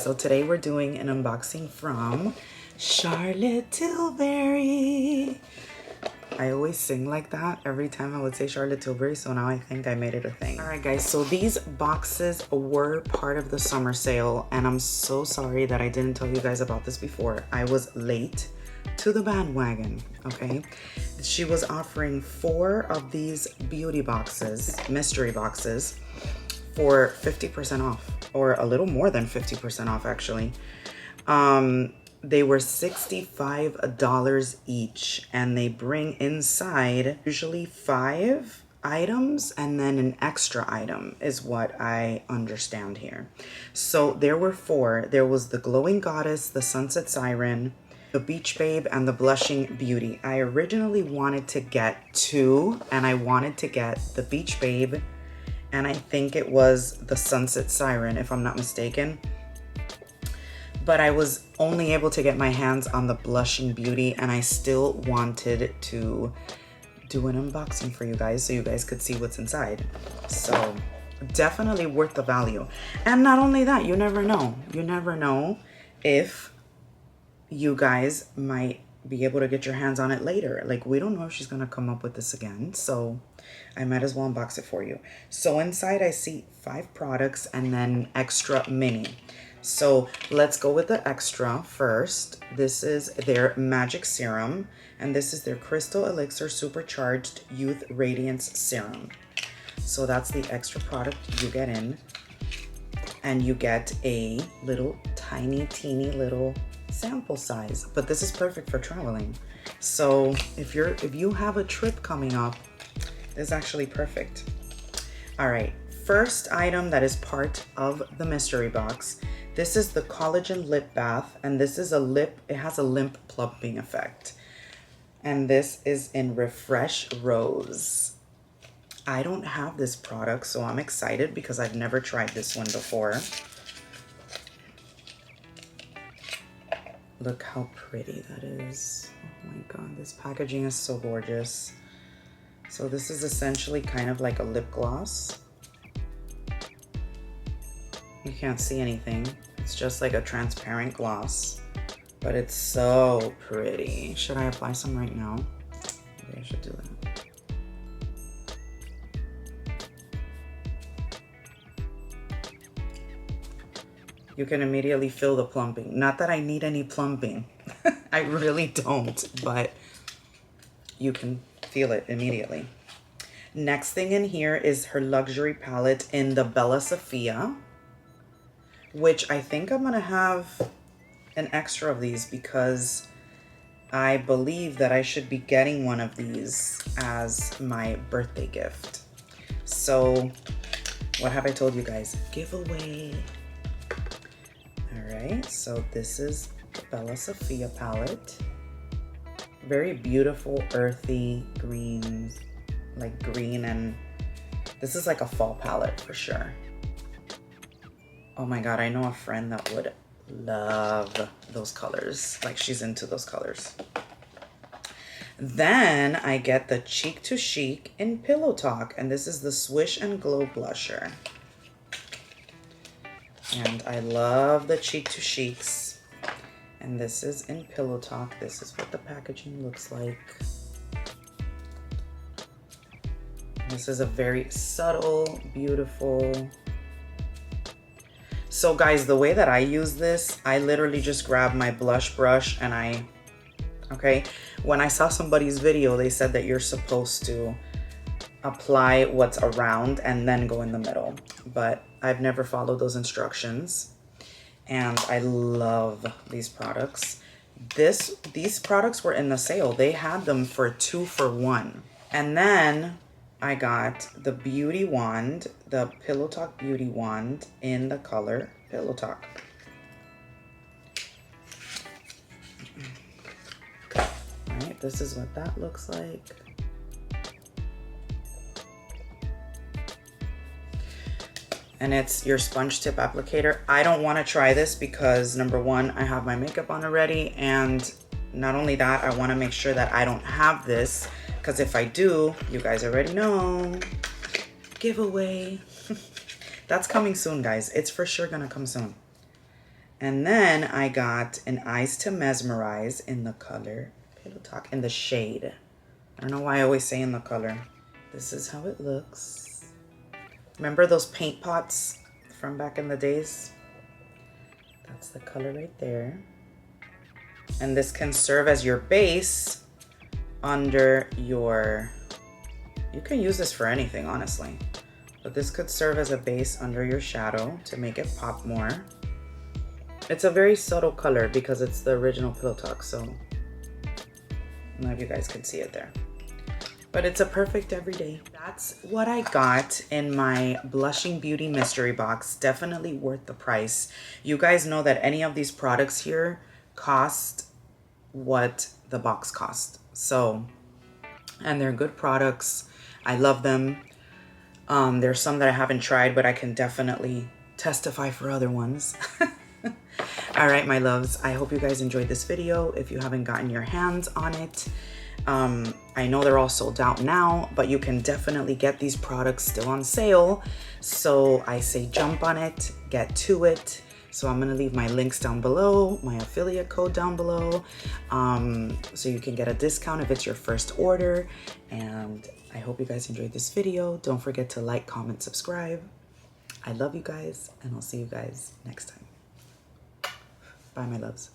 so today we're doing an unboxing from Charlotte Tilbury. I always sing like that every time I would say Charlotte Tilbury, so now I think I made it a thing. All right, guys, so these boxes were part of the summer sale, and I'm so sorry that I didn't tell you guys about this before. I was late to the bandwagon, okay? She was offering 4 of these beauty boxes, mystery boxes, for 50% off, or a little more than 50% off, actually. They were $65 each, and they bring inside usually 5 items and then an extra item is what I understand here. So there were 4. There was the Glowing Goddess, the Sunset Siren, the Beach Babe, and the Blushing Beauty. I originally wanted to get 2, and I wanted to get the Beach Babe, and I think it was the Sunset Siren, if I'm not mistaken. But I was only able to get my hands on the Blushing Beauty, and I still wanted to do an unboxing for you guys so you guys could see what's inside. So definitely worth the value. And not only that, you never know. You never know if you guys might be able to get your hands on it later. Like, we don't know if she's gonna come up with this again, so I might as well unbox it for you. So inside I see 5 products and then extra mini. So let's go with the extra first. This is their Magic Serum, and this is their Crystal Elixir Supercharged Youth Radiance Serum. So that's the extra product you get in, and you get a little tiny, teeny little sample size, but this is perfect for traveling. So if you have a trip coming up, this is actually perfect. All right, first item that is part of the mystery box. This is the Collagen Lip Bath, and this is it has a lip plumping effect. And this is in Refresh Rose. I don't have this product, so I'm excited because I've never tried this one before. Look how pretty that is. Oh my God, this packaging is so gorgeous. So this is essentially kind of like a lip gloss. You can't see anything. It's just like a transparent gloss, but it's so pretty. Should I apply some right now? Maybe I should do that. You can immediately feel the plumping. Not that I need any plumping. I really don't, but you can feel it immediately. Next thing in here is her luxury palette in the Bella Sophia, which I think I'm gonna have an extra of these because I believe that I should be getting one of these as my birthday gift. So what have I told you guys? Giveaway. All right, so this is the Bella Sophia palette. Very beautiful, earthy greens, like green, and this is like a fall palette for sure. Oh my God, I know a friend that would love those colors. Like, she's into those colors. Then I get the Cheek to Chic in Pillow Talk, and this is the Swish and Glow Blusher. And I love the Cheek to Chics. And this is in Pillow Talk. This is what the packaging looks like. This is a very subtle, beautiful. So guys, the way that I use this, I literally just grab my blush brush and okay? When I saw somebody's video, they said that you're supposed to apply what's around and then go in the middle. But I've never followed those instructions. And I love these products. These products were in the sale. They had them for 2 for 1. And then I got the beauty wand, the Pillow Talk beauty wand in the color Pillow Talk. All right, this is what that looks like. And it's your sponge tip applicator. I don't want to try this because number 1, I have my makeup on already, and not only that, I want to make sure that I don't have this, because if I do, you guys already know, giveaway. That's coming soon, guys. It's for sure gonna come soon. And then I got an Eyes to Mesmerize in the color Pillow Talk in the shade. I don't know why I always say in the color. This is how it looks. Remember those paint pots from back in the days? That's the color right there. And this can serve as your base under your... You can use this for anything, honestly. But this could serve as a base under your shadow to make it pop more. It's a very subtle color because it's the original Pillow Talk, so I don't know if you guys can see it there. But it's a perfect everyday. That's what I got in my Blushing Beauty mystery box. Definitely worth the price. You guys know that any of these products here cost what the box cost. So, and they're good products. I love them. There's some that I haven't tried, but I can definitely testify for other ones. All right, my loves, I hope you guys enjoyed this video. If you haven't gotten your hands on it, I know they're all sold out now, but you can definitely get these products still on sale. So I say jump on it, get to it. So I'm gonna leave my links down below, my affiliate code down below, so you can get a discount if it's your first order. And I hope you guys enjoyed this video. Don't forget to like, comment, subscribe. I love you guys, and I'll see you guys next time. Bye, my loves.